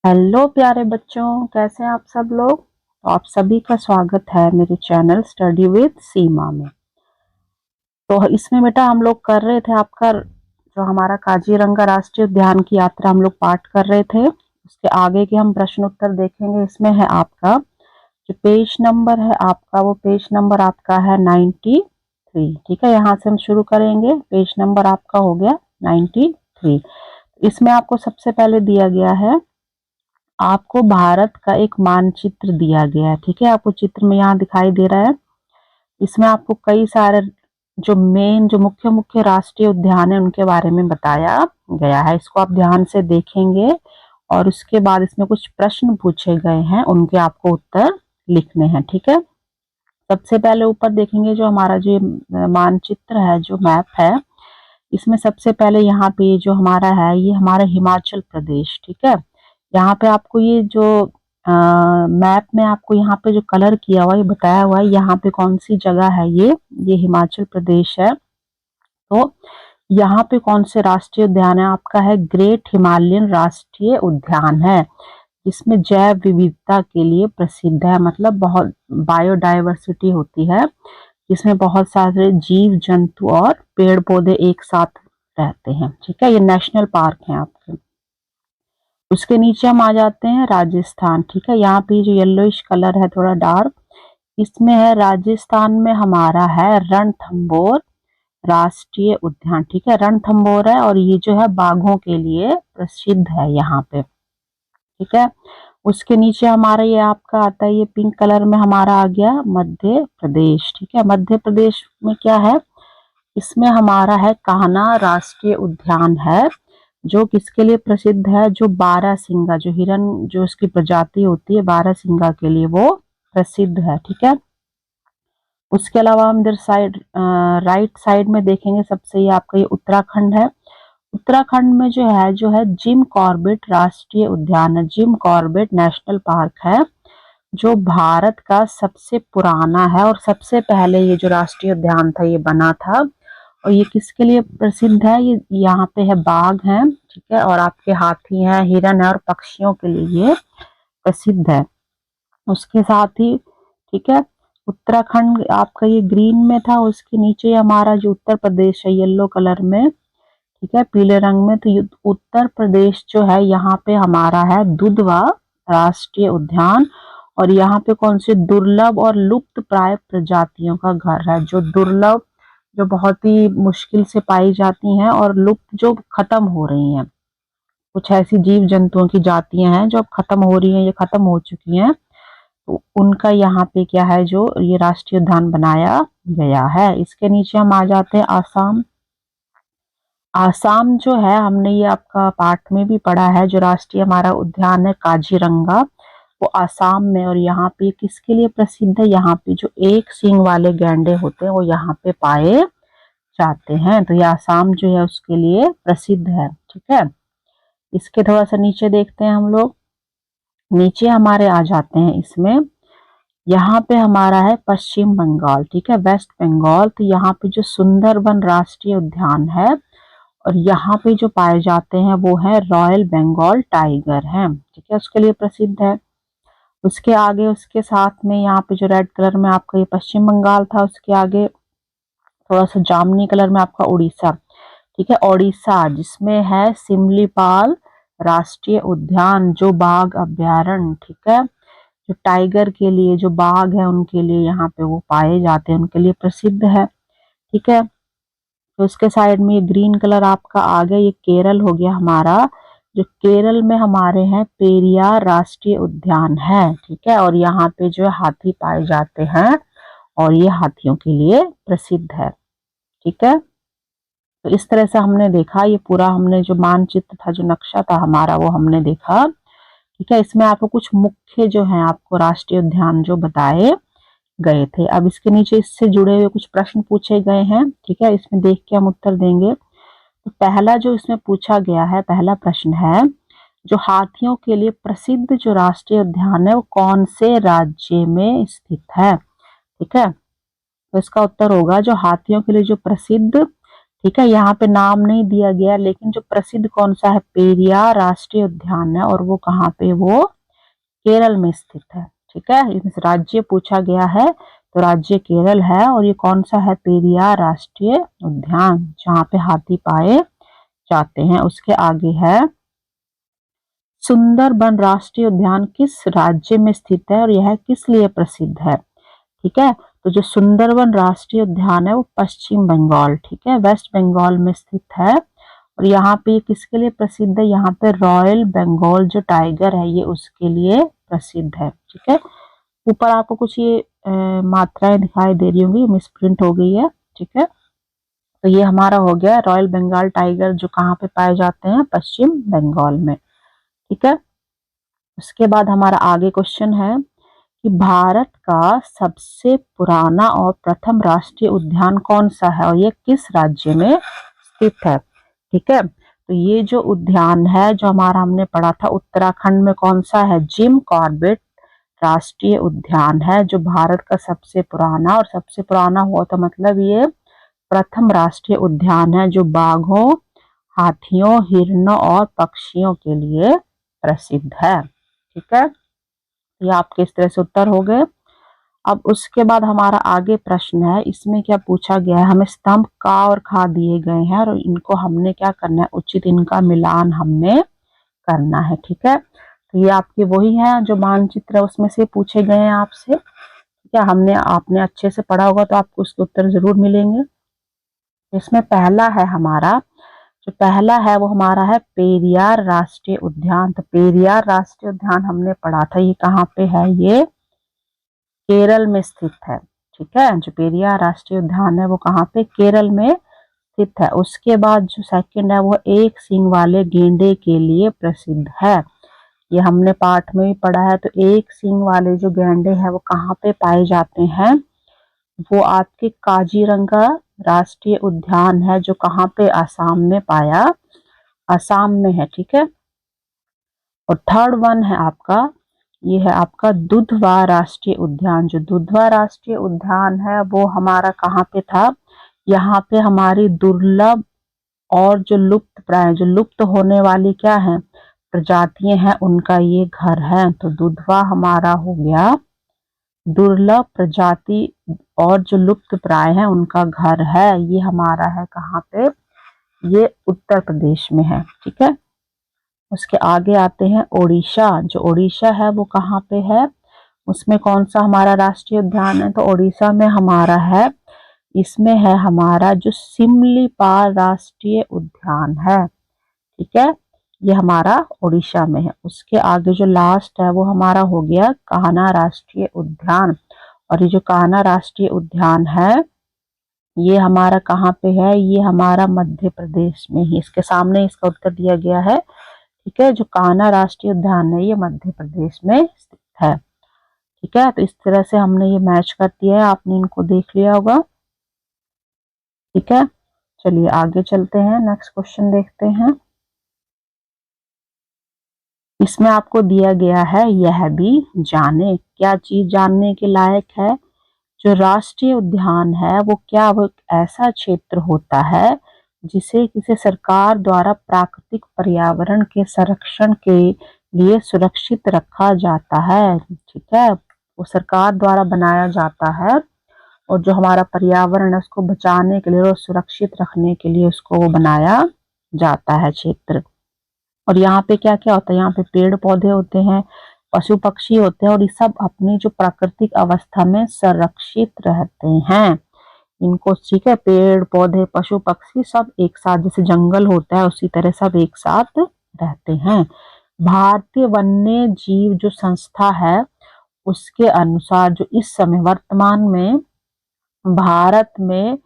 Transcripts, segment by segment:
Hello प्यारे बच्चों, कैसे हैं आप सब लोग। तो आप सभी का स्वागत है मेरे चैनल स्टडी विद सीमा में। तो इसमें बेटा हम लोग कर रहे थे आपका जो हमारा काजीरंगा राष्ट्रीय उद्यान की यात्रा हम लोग पाठ कर रहे थे। उसके आगे के हम प्रश्न उत्तर देखेंगे। इसमें है आपका जो पेज नंबर है आपका, वो पेज नंबर आपका है 93। ठीक है, यहाँ से हम शुरू करेंगे। पेज नंबर आपका हो गया 93। इसमें आपको सबसे पहले दिया गया है, आपको भारत का एक मानचित्र दिया गया है। ठीक है, आपको चित्र में यहाँ दिखाई दे रहा है। इसमें आपको कई सारे जो मुख्य मुख्य राष्ट्रीय उद्यान है उनके बारे में बताया गया है। इसको आप ध्यान से देखेंगे और उसके बाद इसमें कुछ प्रश्न पूछे गए हैं, उनके आपको उत्तर लिखने हैं। ठीक है, सबसे पहले ऊपर देखेंगे जो हमारा जो मानचित्र है, जो मैप है, इसमें सबसे पहले यहाँ पे जो हमारा है, ये हमारा हिमाचल प्रदेश। ठीक है, यहाँ पे आपको ये जो मैप में आपको यहाँ पे जो कलर किया हुआ है, ये बताया हुआ है यहाँ पे कौन सी जगह है। ये हिमाचल प्रदेश है। तो यहाँ पे कौन से राष्ट्रीय उद्यान है आपका, है ग्रेट हिमालयन राष्ट्रीय उद्यान है, जिसमें जैव विविधता के लिए प्रसिद्ध है। मतलब बहुत बायोडायवर्सिटी होती है, जिसमें बहुत सारे जीव जंतु और पेड़ पौधे एक साथ रहते हैं। ठीक है, ये नेशनल पार्क है आपके। उसके नीचे हम आ जाते हैं राजस्थान। ठीक है, यहाँ पे जो येलोइश कलर है थोड़ा डार्क, इसमें है राजस्थान में हमारा है रणथंभौर राष्ट्रीय उद्यान। ठीक है, रणथंभौर है और ये जो है बाघों के लिए प्रसिद्ध है यहाँ पे। ठीक है, उसके नीचे हमारा ये आपका आता है, ये पिंक कलर में हमारा आ गया मध्य प्रदेश। ठीक है, मध्य प्रदेश में क्या है, इसमें हमारा है कान्हा राष्ट्रीय उद्यान है, जो किसके लिए प्रसिद्ध है, जो बारहसिंगा, जो हिरन जो उसकी प्रजाति होती है बारहसिंगा के लिए वो प्रसिद्ध है। ठीक है, उसके अलावा हम इधर साइड राइट साइड में देखेंगे, सबसे ये आपका ये उत्तराखंड है। उत्तराखंड में जो है जिम कॉर्बेट राष्ट्रीय उद्यान है, जिम कॉर्बेट नेशनल पार्क है, जो भारत का सबसे पुराना है और सबसे पहले ये जो राष्ट्रीय उद्यान था ये बना था। और ये किसके लिए प्रसिद्ध है, ये यहाँ पे है बाघ हैं, ठीक है, और आपके हाथी हैं, हिरन है और पक्षियों के लिए ये प्रसिद्ध है। उसके साथ ही ठीक है, उत्तराखंड आपका ये ग्रीन में था, उसके नीचे हमारा जो उत्तर प्रदेश है येलो कलर में, ठीक है, पीले रंग में। तो ये उत्तर प्रदेश जो है यहाँ पे हमारा है दुधवा राष्ट्रीय उद्यान, और यहाँ पे कौन सी दुर्लभ और लुप्त प्राय प्रजातियों का घर है, जो दुर्लभ, जो बहुत ही मुश्किल से पाई जाती हैं, और लुप्त जो खत्म हो रही हैं। कुछ ऐसी जीव जंतुओं की जातियां हैं जो अब खत्म हो रही हैं, ये खत्म हो चुकी हैं, तो उनका यहाँ पे क्या है, जो ये राष्ट्रीय उद्यान बनाया गया है। इसके नीचे हम आ जाते हैं आसाम। आसाम जो है, हमने ये आपका पाठ में भी पढ़ा है, जो राष्ट्रीय हमारा उद्यान है काजीरंगा, वो आसाम में। और यहाँ पे किसके लिए प्रसिद्ध है, यहाँ पे जो एक सींग वाले गैंडे होते हैं वो यहाँ पे पाए जाते हैं। तो ये आसाम जो है उसके लिए प्रसिद्ध है। ठीक है, इसके थोड़ा सा नीचे देखते हैं हम लोग। नीचे हमारे आ जाते हैं इसमें, यहाँ पे हमारा है पश्चिम बंगाल। ठीक है, वेस्ट बंगाल। तो यहाँ पे जो सुंदरबन राष्ट्रीय उद्यान है, और यहाँ पे जो पाए जाते हैं वो है रॉयल बंगाल टाइगर है। ठीक है, उसके लिए प्रसिद्ध है। उसके आगे उसके साथ में यहाँ पे जो रेड कलर में आपका ये पश्चिम बंगाल था, उसके आगे थोड़ा सा जामुनी कलर में आपका उड़ीसा। ठीक है, उड़ीसा जिसमें है सिमलीपाल राष्ट्रीय उद्यान, जो बाघ अभ्यारण्य, ठीक है, जो टाइगर के लिए, जो बाघ है उनके लिए यहाँ पे वो पाए जाते हैं, उनके लिए प्रसिद्ध है। ठीक है, तो उसके साइड में ये ग्रीन कलर आपका आ गया, ये केरल हो गया हमारा, जो केरल में हमारे हैं पेरियार राष्ट्रीय उद्यान है। ठीक है, और यहाँ पे जो है हाथी पाए जाते हैं, और ये हाथियों के लिए प्रसिद्ध है। ठीक है, तो इस तरह से हमने देखा, ये पूरा हमने जो मानचित्र था, जो नक्शा था हमारा, वो हमने देखा। ठीक है, इसमें आपको कुछ मुख्य जो है आपको राष्ट्रीय उद्यान जो बताए गए थे। अब इसके नीचे इससे जुड़े हुए कुछ प्रश्न पूछे गए हैं। ठीक है, इसमें देख के हम उत्तर देंगे। तो पहला जो इसमें पूछा गया है, पहला प्रश्न है, जो हाथियों के लिए प्रसिद्ध जो राष्ट्रीय उद्यान है वो कौन से राज्य में स्थित है। ठीक है, तो इसका उत्तर होगा जो हाथियों के लिए जो प्रसिद्ध, ठीक है, यहाँ पे नाम नहीं दिया गया, लेकिन जो प्रसिद्ध कौन सा है, पेरियार राष्ट्रीय उद्यान है, और वो कहाँ पे, वो केरल में स्थित है। ठीक है, इस राज्य पूछा गया है तो राज्य केरल है, और ये कौन सा है, पेरियार राष्ट्रीय उद्यान, जहाँ पे हाथी पाए जाते हैं। उसके आगे है सुंदरबन राष्ट्रीय उद्यान किस राज्य में स्थित है और यह किस लिए प्रसिद्ध है। ठीक है, तो जो सुंदरबन राष्ट्रीय उद्यान है वो पश्चिम बंगाल, ठीक है, वेस्ट बंगाल में स्थित है। और यहाँ पे किसके लिए प्रसिद्ध है, यहाँ पे रॉयल बंगाल जो टाइगर है ये उसके लिए प्रसिद्ध है। ठीक है, ऊपर आपको कुछ ये मात्राएं दिखाई दे रही होंगी, मिसप्रिंट हो गई है। ठीक है, तो ये हमारा हो गया रॉयल बंगाल टाइगर, जो कहाँ पे पाए जाते हैं, पश्चिम बंगाल में। ठीक है, उसके बाद हमारा आगे क्वेश्चन है कि भारत का सबसे पुराना और प्रथम राष्ट्रीय उद्यान कौन सा है और ये किस राज्य में स्थित है। ठीक है, तो ये जो उद्यान है जो हमारा हमने पढ़ा था उत्तराखंड में, कौन सा है, जिम कॉर्बेट राष्ट्रीय उद्यान है, जो भारत का सबसे पुराना, और सबसे पुराना हुआ तो मतलब ये प्रथम राष्ट्रीय उद्यान है जो बाघों, हाथियों, हिरणों और पक्षियों के लिए प्रसिद्ध है। ठीक है, ये आपके इस तरह से उत्तर हो गए। अब उसके बाद हमारा आगे प्रश्न है, इसमें क्या पूछा गया है, हमें स्तंभ का और खा दिए गए हैं और इनको हमने क्या करना है, उचित इनका मिलान हमने करना है। ठीक है, तो ये आपके वही है जो मानचित्र है उसमें से पूछे गए हैं आपसे। क्या हमने आपने अच्छे से पढ़ा होगा तो आपको उसके उत्तर जरूर मिलेंगे। इसमें पहला है हमारा, जो पहला है वो हमारा है पेरियार राष्ट्रीय उद्यान। तो पेरियार राष्ट्रीय उद्यान हमने पढ़ा था, ये कहाँ पे है, ये केरल में स्थित है। ठीक है, जो पेरियार राष्ट्रीय उद्यान है वो कहाँ पे, केरल में स्थित है। उसके बाद जो सेकंड है वो एक सींग वाले गेंडे के लिए प्रसिद्ध है। ये हमने पाठ में भी पढ़ा है। तो एक सींग वाले जो गेंडे हैं वो कहाँ पे पाए जाते हैं, वो आपके काजीरंगा राष्ट्रीय उद्यान है, जो कहाँ पे, आसाम में पाया, आसाम में है। ठीक है, और थर्ड वन है आपका, ये है आपका दुधवा राष्ट्रीय उद्यान। जो दुधवा राष्ट्रीय उद्यान है वो हमारा कहाँ पे था, यहाँ पे हमारी दुर्लभ और जो लुप्त प्राय, जो लुप्त होने वाली क्या है, प्रजातियां हैं, उनका ये घर है। तो दुधवा हमारा हो गया दुर्लभ प्रजाति और जो लुप्त प्राय है उनका घर है। ये हमारा है कहाँ पे, ये उत्तर प्रदेश में है। ठीक है, उसके आगे आते हैं ओडिशा। जो ओडिशा है वो कहाँ पे है, उसमें कौन सा हमारा राष्ट्रीय उद्यान है, तो ओडिशा में हमारा है, इसमें है हमारा जो सिमलीपाल राष्ट्रीय उद्यान है। ठीक है, ये हमारा ओडिशा में है। उसके आगे जो लास्ट है वो हमारा हो गया कान्हा राष्ट्रीय उद्यान। और ये जो कान्हा राष्ट्रीय उद्यान है ये हमारा कहाँ पे है, ये हमारा मध्य प्रदेश में ही, इसके सामने इसका उत्तर दिया गया है। ठीक है, जो कान्हा राष्ट्रीय उद्यान है ये मध्य प्रदेश में स्थित है। ठीक है, तो इस तरह से हमने ये मैच कर दिया है, आपने इनको देख लिया होगा। ठीक है, चलिए आगे चलते हैं, नेक्स्ट क्वेश्चन देखते हैं। इसमें आपको दिया गया है, यह भी जाने, क्या चीज जानने के लायक है, जो राष्ट्रीय उद्यान है वो क्या, वो एक ऐसा क्षेत्र होता है जिसे किसी सरकार द्वारा प्राकृतिक पर्यावरण के संरक्षण के लिए सुरक्षित रखा जाता है। ठीक है, वो सरकार द्वारा बनाया जाता है और जो हमारा पर्यावरण है उसको बचाने के लिए और सुरक्षित रखने के लिए उसको वो बनाया जाता है क्षेत्र। और यहाँ पे क्या क्या होता है, यहाँ पे पेड़ पौधे होते हैं, पशु पक्षी होते हैं, और ये सब अपनी जो प्राकृतिक अवस्था में संरक्षित रहते हैं। इनको, ठीक है, पेड़ पौधे पशु पक्षी सब एक साथ, जैसे जंगल होता है उसी तरह सब एक साथ रहते हैं। भारतीय वन्य जीव जो संस्था है उसके अनुसार जो इस समय वर्तमान में भारत में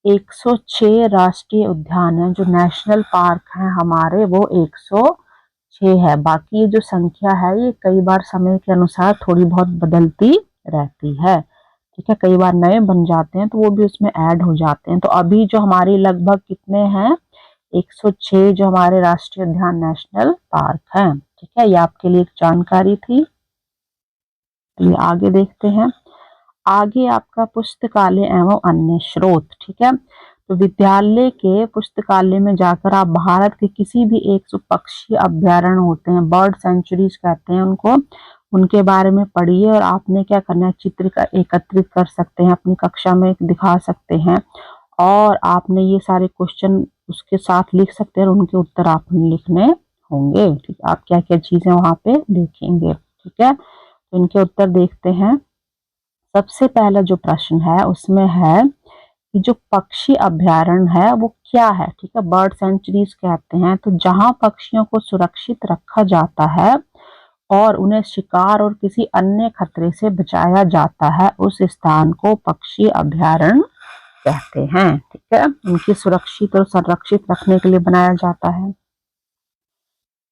106 राष्ट्रीय उद्यान है, जो नेशनल पार्क हैं हमारे वो 106 है। बाकी ये जो संख्या है ये कई बार समय के अनुसार थोड़ी बहुत बदलती रहती है। ठीक है, कई बार नए बन जाते हैं तो वो भी उसमें ऐड हो जाते हैं। तो अभी जो हमारी लगभग कितने हैं, 106 जो हमारे राष्ट्रीय उद्यान नेशनल पार्क हैं। ठीक है, ये आपके लिए एक जानकारी थी। चलिए आगे देखते हैं। आगे आपका पुस्तकालय एवं अन्य स्रोत। ठीक है, तो विद्यालय के पुस्तकालय में जाकर आप भारत के किसी भी एक जो पक्षी अभ्यारण्य होते हैं, बर्ड सेंचुरीज कहते हैं उनको, उनके बारे में पढ़िए और आपने क्या करना है, चित्र का एकत्रित कर सकते हैं, अपनी कक्षा में दिखा सकते हैं और आपने ये सारे क्वेश्चन उसके साथ लिख सकते हैं और उनके उत्तर आपने लिखने होंगे। ठीक है, आप क्या क्या चीजें वहां पे देखेंगे। ठीक है, तो इनके उत्तर देखते हैं। सबसे पहला जो प्रश्न है उसमें है कि जो पक्षी अभ्यारण्य है वो क्या है। ठीक है, बर्ड सेंचुरीज कहते हैं तो जहां पक्षियों को सुरक्षित रखा जाता है और उन्हें शिकार और किसी अन्य खतरे से बचाया जाता है, उस स्थान को पक्षी अभ्यारण्य कहते हैं। ठीक है, उनकी सुरक्षित और संरक्षित रखने के लिए बनाया जाता है।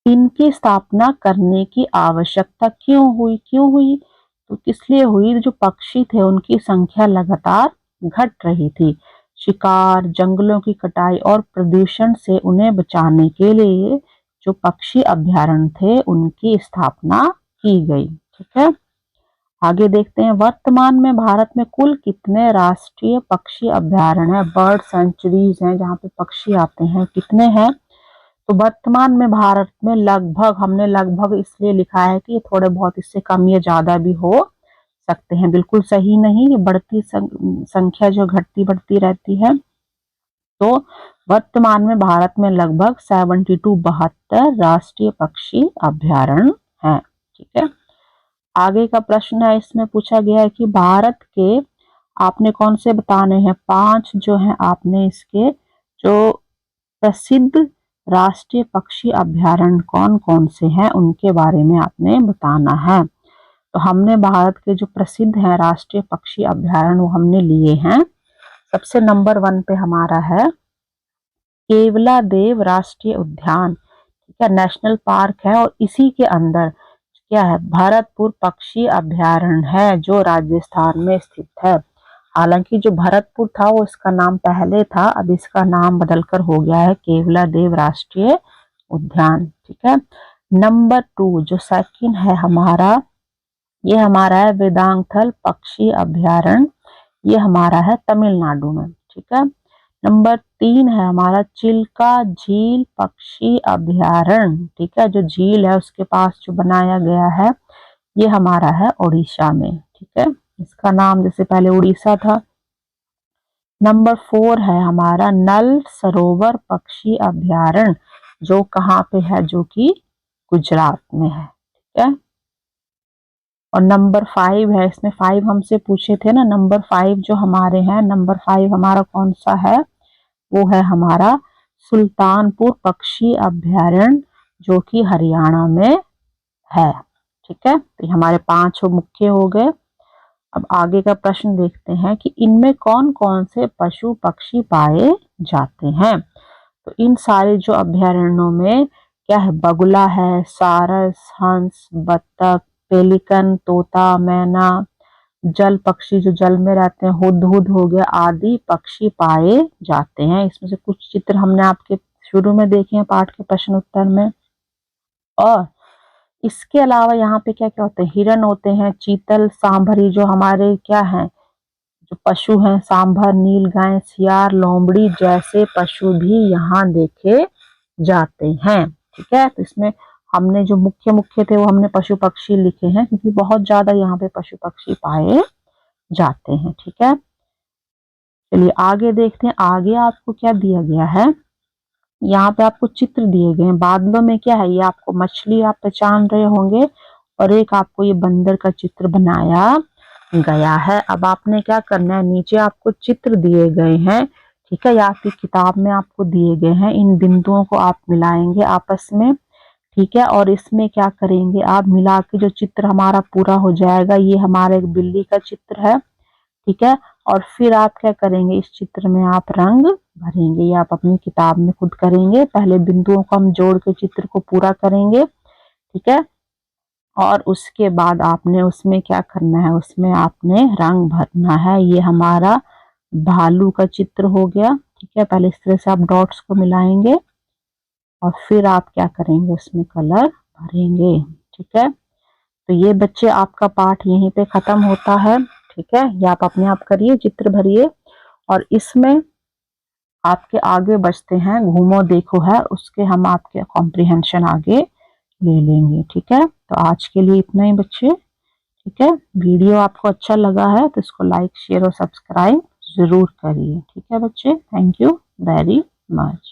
इनकी स्थापना करने की आवश्यकता क्यों हुई? तो किस लिए हुई? जो पक्षी थे उनकी संख्या लगातार घट रही थी। शिकार, जंगलों की कटाई और प्रदूषण से उन्हें बचाने के लिए जो पक्षी अभ्यारण्य थे उनकी स्थापना की गई। ठीक है, आगे देखते हैं। वर्तमान में भारत में कुल कितने राष्ट्रीय पक्षी अभ्यारण्य है, बर्ड सेंचुरीज हैं जहाँ पे पक्षी आते हैं, कितने हैं? तो वर्तमान में भारत में लगभग, हमने लगभग इसलिए लिखा है कि थोड़े बहुत इससे कम या ज्यादा भी हो सकते हैं, बिल्कुल सही नहीं, ये बढ़ती संख्या जो घटती बढ़ती रहती है। तो वर्तमान में भारत में लगभग 72 राष्ट्रीय पक्षी अभ्यारण्य हैं। ठीक है, आगे का प्रश्न है, इसमें पूछा गया है कि भारत के, आपने कौन से बताने हैं, 5 जो हैं आपने इसके जो प्रसिद्ध राष्ट्रीय पक्षी अभ्यारण्य कौन कौन से हैं उनके बारे में आपने बताना है। तो हमने भारत के जो प्रसिद्ध हैं राष्ट्रीय पक्षी अभ्यारण्य वो हमने लिए हैं। सबसे नंबर 1 पे हमारा है केवलादेव राष्ट्रीय उद्यान। ठीक है, नेशनल पार्क है और इसी के अंदर क्या है, भरतपुर पक्षी अभ्यारण्य है जो राजस्थान में स्थित है। हालांकि जो भरतपुर था वो इसका नाम पहले था, अब इसका नाम बदलकर हो गया है केवलादेव राष्ट्रीय उद्यान। ठीक है, नंबर 2 जो सेकंड है हमारा, ये हमारा है वेदांथल पक्षी अभ्यारण्य, ये हमारा है तमिलनाडु में। ठीक है, नंबर 3 है हमारा चिल्का झील पक्षी अभ्यारण्य। ठीक है, जो झील है उसके पास जो बनाया गया है ये हमारा है उड़ीसा में। ठीक है, इसका नाम जैसे पहले उड़ीसा था। नंबर 4 है हमारा नल सरोवर पक्षी अभ्यारण्य, जो कहाँ पे है, जो कि गुजरात में है। ठीक है, और नंबर 5 है, इसमें 5 हमसे पूछे थे ना, नंबर 5 जो हमारे हैं, नंबर 5 हमारा कौन सा है, वो है हमारा सुल्तानपुर पक्षी अभ्यारण्य जो कि हरियाणा में है। ठीक है, तो हमारे 5 मुख्य हो गए। अब आगे का प्रश्न देखते हैं कि इनमें कौन कौन से पशु पक्षी पाए जाते हैं। तो इन सारे जो अभ्यारण्यों में क्या है, बगुला है, सारस, हंस, बत्तख, पेलिकन, तोता, मैना, जल पक्षी जो जल में रहते हैं, हुदहुद हो गया, आदि पक्षी पाए जाते हैं। इसमें से कुछ चित्र हमने आपके शुरू में देखे हैं पाठ के प्रश्न उत्तर में। और इसके अलावा यहाँ पे क्या क्या होते हैं, हिरन होते हैं, चीतल, सांभरी जो हमारे क्या हैं, जो पशु हैं, सांभर, नीलगाय, सियार, लोमड़ी जैसे पशु भी यहाँ देखे जाते हैं। ठीक है, तो इसमें हमने जो मुख्य मुख्य थे वो हमने पशु पक्षी लिखे हैं क्योंकि बहुत ज्यादा यहाँ पे पशु पक्षी पाए जाते हैं। ठीक है, चलिए आगे देखते हैं। आगे आपको क्या दिया गया है, यहाँ पे आपको चित्र दिए गए हैं। बादलों में क्या है, ये आपको मछली आप पहचान रहे होंगे और एक आपको ये बंदर का चित्र बनाया गया है। अब आपने क्या करना है, नीचे आपको चित्र दिए गए हैं। ठीक है, या आपकी किताब में आपको दिए गए हैं, इन बिंदुओं को आप मिलाएंगे आपस में। ठीक है, और इसमें क्या करेंगे, आप मिला के जो चित्र हमारा पूरा हो जाएगा, ये हमारा एक बिल्ली का चित्र है। ठीक है, और फिर आप क्या करेंगे, इस चित्र में आप रंग भरेंगे, ये आप अपनी किताब में खुद करेंगे। पहले बिंदुओं को हम जोड़ के चित्र को पूरा करेंगे। ठीक है, और उसके बाद आपने उसमें क्या करना है, उसमें आपने रंग भरना है। ये हमारा भालू का चित्र हो गया। ठीक है, पहले इस तरह से आप डॉट्स को मिलाएंगे और फिर आप क्या करेंगे, उसमें कलर भरेंगे। ठीक है, तो ये बच्चे आपका पाठ यहीं पे खत्म होता है। ठीक है, ये आप अपने आप करिए, चित्र भरिए। और इसमें आपके आगे बचते हैं, घूमो देखो है, उसके हम आपके कॉम्प्रिहेंशन आगे ले लेंगे। ठीक है, तो आज के लिए इतना ही बच्चे। ठीक है, वीडियो आपको अच्छा लगा है तो इसको लाइक शेयर और सब्सक्राइब जरूर करिए। ठीक है बच्चे, थैंक यू वेरी मच।